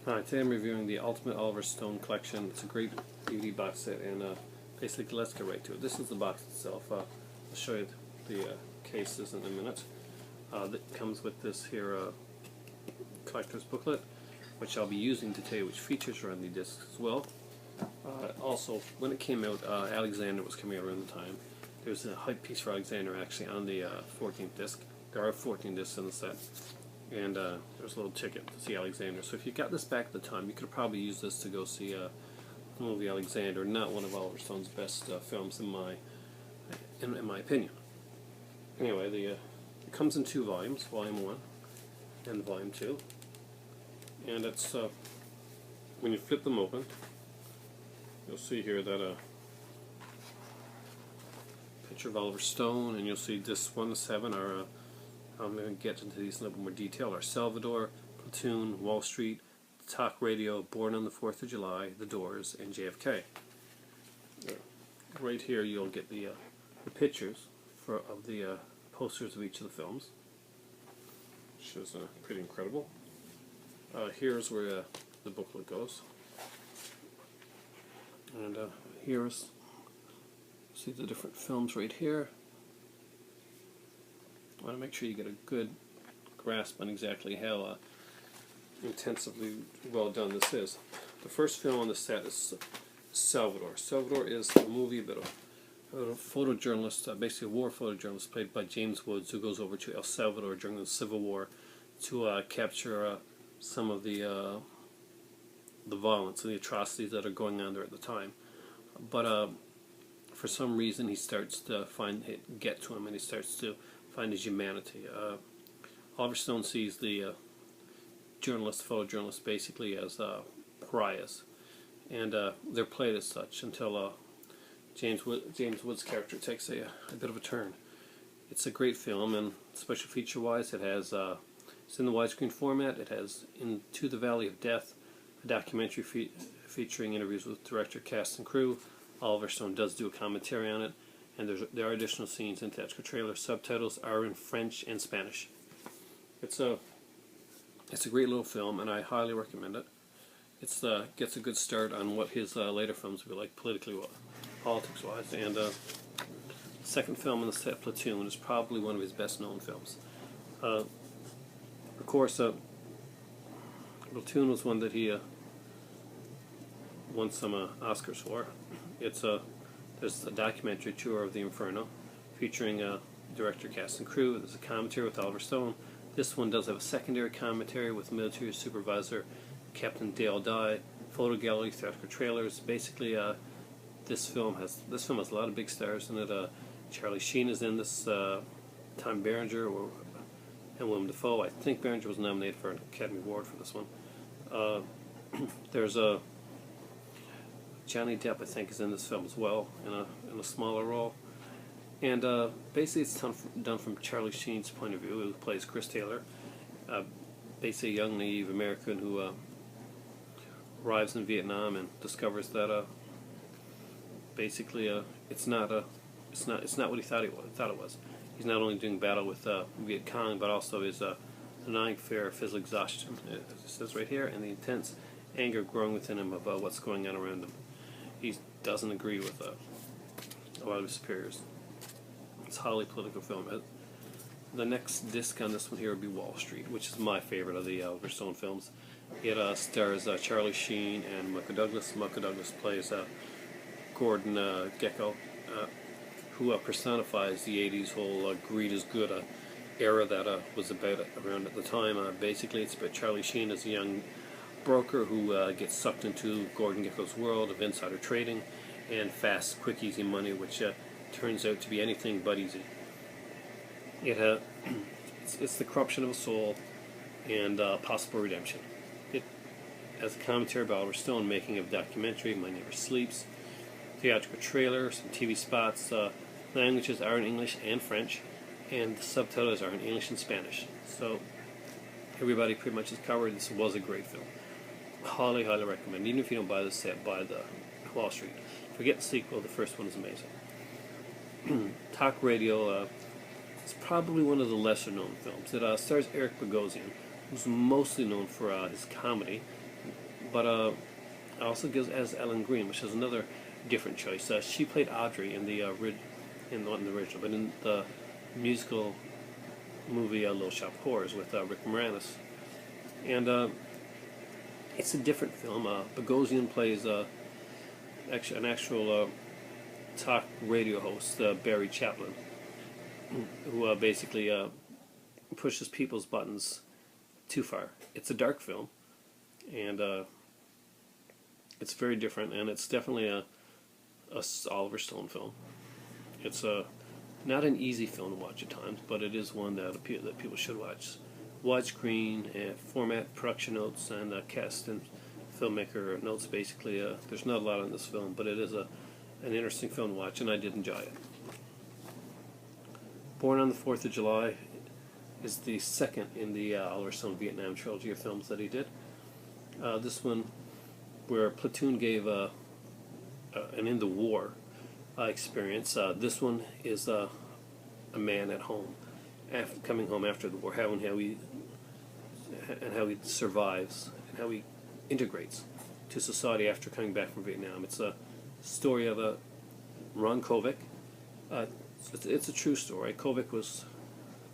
Hi, today I'm reviewing the Ultimate Oliver Stone collection. It's a great DVD box set, and basically let's get right to it. This is the box itself. I'll show you the cases in a minute. That comes with this here collector's booklet, which I'll be using to tell you which features are on the discs as well. Also, when it came out, Alexander was coming out around the time. There's a hype piece for Alexander actually on the 14th disc. There are 14 discs in the set. And there's a little ticket to see Alexander. So if you got this back at the time, you could probably use this to go see the movie Alexander. Not one of Oliver Stone's best films in my opinion. Anyway, it comes in two volumes, Volume 1 and Volume 2. And it's when you flip them open, you'll see here that picture of Oliver Stone, and you'll see discs 1 to 7 are. I'm going to get into these in a little more detail. Are Salvador, Platoon, Wall Street, Talk Radio, Born on the 4th of July, The Doors, and JFK. Right here you'll get the pictures of the posters of each of the films, which is pretty incredible. Here's where the booklet goes. And here's, see the different films right here. I want to make sure you get a good grasp on exactly how intensively well done this is. The first film on the set is Salvador. Salvador is a movie about a photojournalist, basically a war photojournalist played by James Woods, who goes over to El Salvador during the Civil War to capture some of the violence and the atrocities that are going on there at the time. But for some reason he starts to get to him, and he starts to find his humanity. Oliver Stone sees the photojournalists basically as pariahs, and they're played as such until James Woods' character takes a bit of a turn. It's a great film, and special feature-wise, it's in the widescreen format. It has Into the Valley of Death, a documentary featuring interviews with director, cast, and crew. Oliver Stone does do a commentary on it. And there are additional scenes in the trailer. Subtitles are in French and Spanish. It's a great little film, and I highly recommend it. It gets a good start on what his later films will be like politics-wise. And the second film in the set, Platoon, is probably one of his best-known films. Of course, Platoon was one that he won some Oscars for. There's a documentary tour of the Inferno featuring director, cast, and crew. There's a commentary with Oliver Stone. This one does have a secondary commentary with military supervisor Captain Dale Dye, photo gallery, theatrical trailers. Basically, this film has a lot of big stars in it. Charlie Sheen is in this. Tom Berenger and Willem Dafoe. I think Berenger was nominated for an Academy Award for this one. There's a Johnny Depp, I think, is in this film as well, in a smaller role. And basically it's done from Charlie Sheen's point of view, who plays Chris Taylor. Basically a young, naive American who arrives in Vietnam and discovers that basically it's not what he thought it was. He's not only doing battle with Viet Cong, but also is denying fear, physical exhaustion, as it says right here, and the intense anger growing within him about what's going on around him. He doesn't agree with a lot of his superiors. It's a highly political film. The next disc on this one here would be Wall Street, which is my favorite of the Oliver Stone films. It stars Charlie Sheen and Michael Douglas. Michael Douglas plays Gordon Gekko, who personifies the 80s whole greed is good era that was about around at the time. Basically, it's about Charlie Sheen as a young broker who gets sucked into Gordon Gekko's world of insider trading and fast, quick, easy money, which turns out to be anything but easy. It's the corruption of a soul and possible redemption. It has a commentary by Oliver Stone, making of documentary, My Neighbor Sleeps, theatrical trailer, some TV spots. Languages are in English and French, and the subtitles are in English and Spanish. So everybody pretty much is covered. This was a great film. Highly, highly recommend. Even if you don't buy the set, buy the Wall Street. Forget the sequel. The first one is amazing. Talk Radio is probably one of the lesser-known films. It stars Eric Bogosian, who's mostly known for his comedy, but also gives as Ellen Green, which is another different choice. She played Audrey in the not in the original, but in the musical movie Little Shop of Horrors with Rick Moranis, and it's a different film. Bogosian plays an actual talk radio host, Barry Chaplin, who basically pushes people's buttons too far. It's a dark film, and it's very different, and it's definitely a Oliver Stone film. It's not an easy film to watch at times, but it is one that people should watch. Widescreen format, production notes, and cast and filmmaker notes. Basically, there's not a lot in this film, but it is an interesting film to watch, and I did enjoy it. Born on the 4th of July is the second in the Oliver Stone Vietnam trilogy of films that he did. This one, where Platoon gave an in the war experience. This one is a man at home, coming home after the war, how he survives and how he integrates to society after coming back from Vietnam. It's a story of Ron Kovic. It's a true story. Kovic was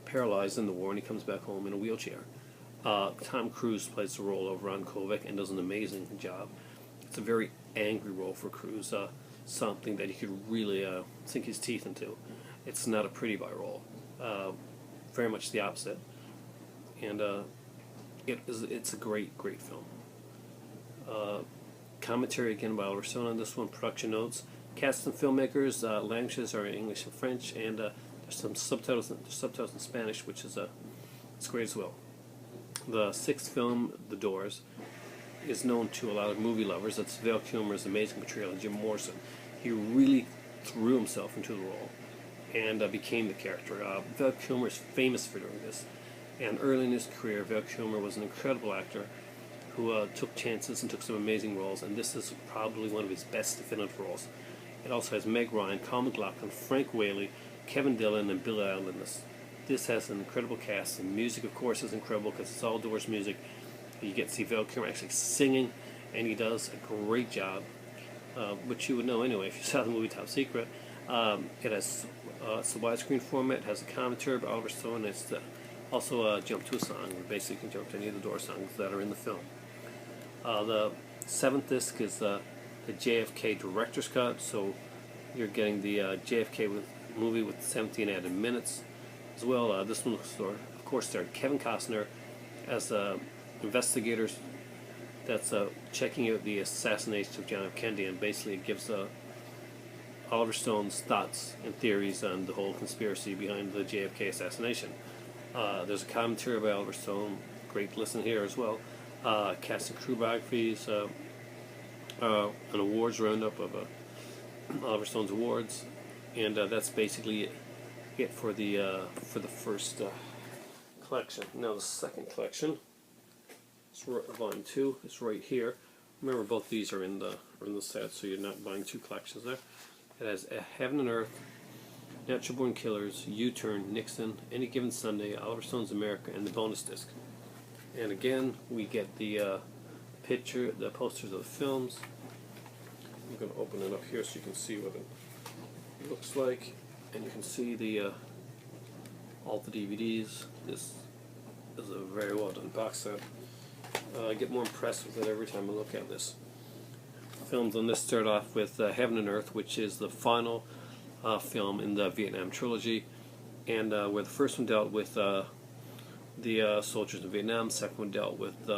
paralyzed in the war, and he comes back home in a wheelchair. Tom Cruise plays the role of Ron Kovic and does an amazing job. It's a very angry role for Cruise, something that he could really sink his teeth into. It's not a pretty boy role, very much the opposite. And it's a great film. Commentary again by Oliver Stone on this one. Production notes. Cast and filmmakers. Languages are English and French, and there's some subtitles in Spanish, which is it's great as well. The sixth film, The Doors, is known to a lot of movie lovers. That's Val Kilmer's amazing portrayal of Jim Morrison. He really threw himself into the role and became the character. Val Kilmer is famous for doing this, and early in his career, Val Kilmer was an incredible actor who took chances and took some amazing roles, and this is probably one of his best definitive roles. It also has Meg Ryan, Kyle MacLachlan, Frank Whaley, Kevin Dillon, and Bill Allen in this. This has an incredible cast, and music, of course, is incredible because it's all Doors music. You get to see Val Kilmer actually singing, and he does a great job, which you would know anyway if you saw the movie Top Secret. It has it's the widescreen format. It has a commentary by Oliver Stone. It's also a jump to a song. We basically can jump to any of the Doors songs that are in the film. The seventh disc is the JFK Director's Cut, so you're getting the JFK movie with 17 added minutes as well. This one, of course, starred Kevin Costner as investigators that's checking out the assassination of John F. Kennedy, and basically it gives Oliver Stone's thoughts and theories on the whole conspiracy behind the JFK assassination. There's a commentary by Oliver Stone, great listen here as well. Cast and crew biographies, an awards roundup of Oliver Stone's awards, and that's basically it for the first collection. Now the second collection, volume 2, is right here. Remember, both these are in the set, so you're not buying two collections there. It has Heaven and Earth, Natural Born Killers, U-Turn, Nixon, Any Given Sunday, Oliver Stone's America, and the bonus disc. And again, we get the the posters of the films. I'm going to open it up here so you can see what it looks like, and you can see all the DVDs. This is a very well done box set. I get more impressed with it every time I look at this. Films on this start off with Heaven and Earth, which is the final film in the Vietnam trilogy, and where the first one dealt with the soldiers in Vietnam, the second one dealt with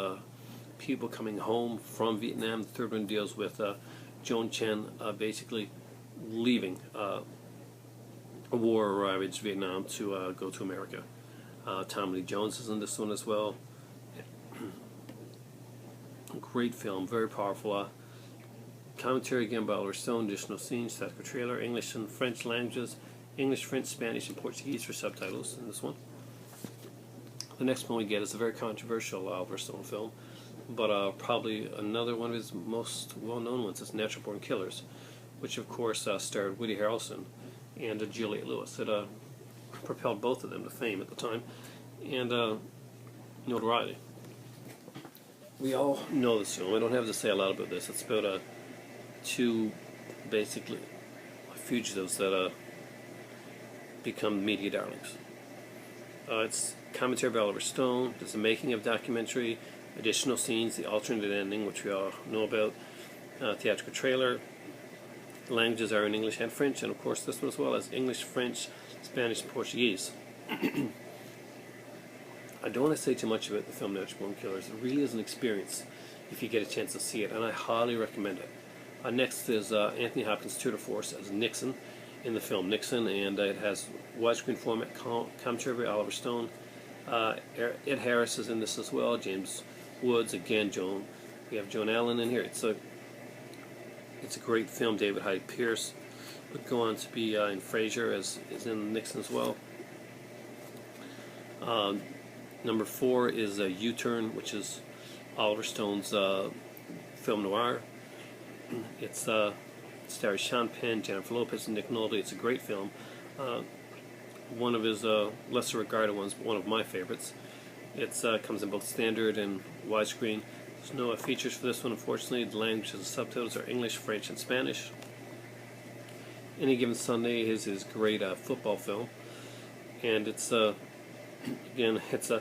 people coming home from Vietnam, the third one deals with Joan Chen basically leaving a war-ravaged Vietnam to go to America. Tommy Lee Jones is in this one as well. Great film, very powerful. Commentary again by Oliver Stone, additional scenes, statical trailer, English and French languages, English, French, Spanish, and Portuguese for subtitles in this one. The next one we get is a very controversial Oliver Stone film, but probably another one of his most well-known ones is Natural Born Killers, which of course starred Woody Harrelson and Juliette Lewis. It propelled both of them to fame at the time and notoriety. We all know this film. I don't have to say a lot about this. It's about two, basically, fugitives that become media darlings. It's commentary by Oliver Stone. There's the making of documentary, additional scenes, the alternate ending, which we all know about, theatrical trailer. The languages are in English and French, and of course this one as well as English, French, Spanish, and Portuguese. I don't want to say too much about the film Natural Born Killers. It really is an experience if you get a chance to see it, and I highly recommend it. Next is Anthony Hopkins' tour de force as Nixon in the film Nixon, and it has widescreen format commentary by Oliver Stone. Ed Harris is in this as well. James Woods, again, we have Joan Allen in here. It's a great film. David Hyde Pierce would go on to be in Frasier, as is in Nixon as well. Number 4 is U-Turn, which is Oliver Stone's film noir. It stars Sean Penn, Jennifer Lopez, and Nick Nolte. It's a great film. One of his lesser regarded ones, but one of my favorites. It comes in both standard and widescreen. There's no features for this one, unfortunately. The languages and subtitles are English, French, and Spanish. Any Given Sunday is his great football film, and it's again, it's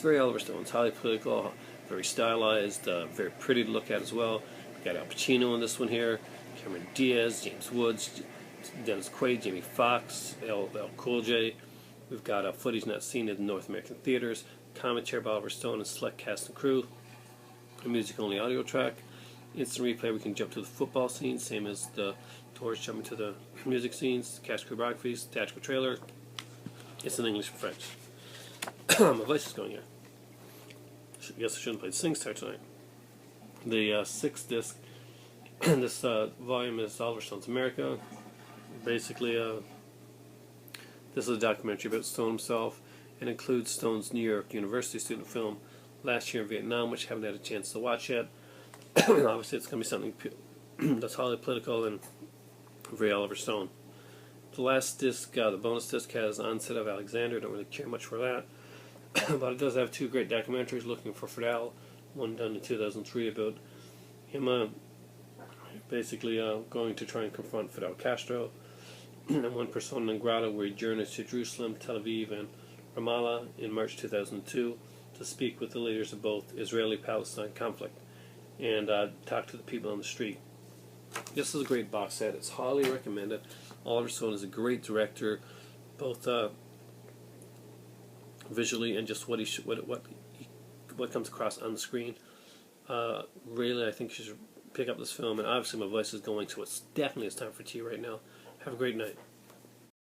very Oliver Stone. It's highly political, very stylized, very pretty to look at as well. We've got Al Pacino in this one here, Cameron Diaz, James Woods, Dennis Quaid, Jamie Foxx, L. Cool J. We've got footage not seen in North American theaters, commentary by Oliver Stone and select cast and crew, a music-only audio track, instant replay. We can jump to the football scenes, same as the tours jumping to the music scenes, cast choreographies, theatrical trailer. It's in English and French. My voice is going here. I guess I shouldn't play SingStar tonight. The 6th disc, this volume is Oliver Stone's America. Basically, this is a documentary about Stone himself, and includes Stone's New York University student film Last Year in Vietnam, which I haven't had a chance to watch yet. Obviously, it's going to be something that's highly political and very Oliver Stone. The last disc, the bonus disc, has Onset of Alexander. I don't really care much for that. But it does have 2 great documentaries, Looking for Fidel, one done in 2003 about him basically going to try and confront Fidel Castro, and one Persona non grata, where he journeys to Jerusalem, Tel Aviv, and Ramallah in March 2002 to speak with the leaders of both Israeli-Palestine conflict and talk to the people on the street. This is a great box set. It's highly recommended. Oliver Stone is a great director, both visually and just what comes across on the screen. Really, I think you should pick up this film. And obviously, my voice is going, so it's definitely time for tea right now. Have a great night.